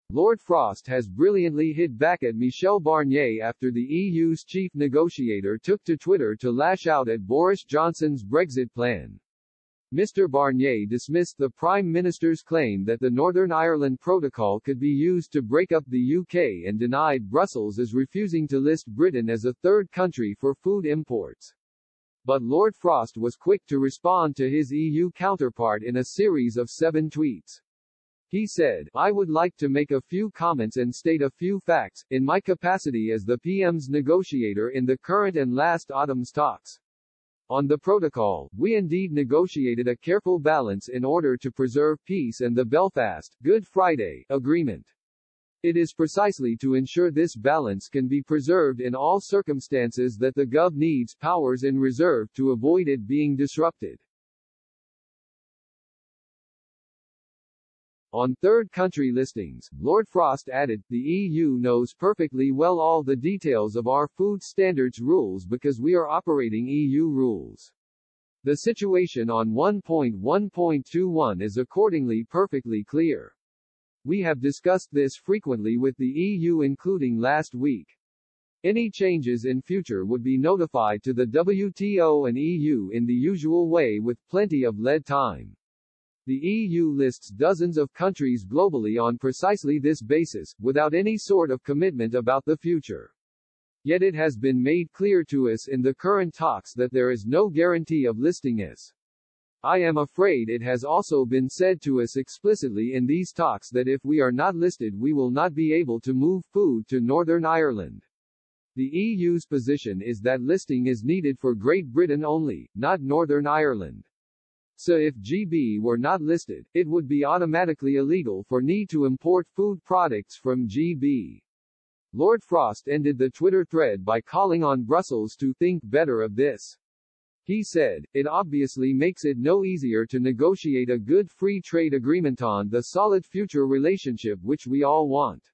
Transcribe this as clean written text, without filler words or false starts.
Lord Frost has brilliantly hit back at Michel Barnier after the EU's chief negotiator took to Twitter to lash out at Boris Johnson's Brexit plan. Mr. Barnier dismissed the Prime Minister's claim that the Northern Ireland Protocol could be used to break up the UK and denied Brussels as refusing to list Britain as a third country for food imports. But Lord Frost was quick to respond to his EU counterpart in a series of 7 tweets. He said, "I would like to make a few comments and state a few facts, in my capacity as the PM's negotiator in the current and last autumn's talks. On the protocol, we indeed negotiated a careful balance in order to preserve peace and the Belfast, Good Friday, Agreement. It is precisely to ensure this balance can be preserved in all circumstances that the Gov needs powers in reserve to avoid it being disrupted." On third country listings, Lord Frost added, "The EU knows perfectly well all the details of our food standards rules because we are operating EU rules. The situation on 1.1.21 is accordingly perfectly clear. We have discussed this frequently with the EU including last week. Any changes in future would be notified to the WTO and EU in the usual way with plenty of lead time. The EU lists dozens of countries globally on precisely this basis, without any sort of commitment about the future. Yet it has been made clear to us in the current talks that there is no guarantee of listing us. I am afraid it has also been said to us explicitly in these talks that if we are not listed we will not be able to move food to Northern Ireland. The EU's position is that listing is needed for Great Britain only, not Northern Ireland. So if GB were not listed, it would be automatically illegal for NI to import food products from GB." Lord Frost ended the Twitter thread by calling on Brussels to think better of this. He said, "It obviously makes it no easier to negotiate a good free trade agreement on the solid future relationship which we all want.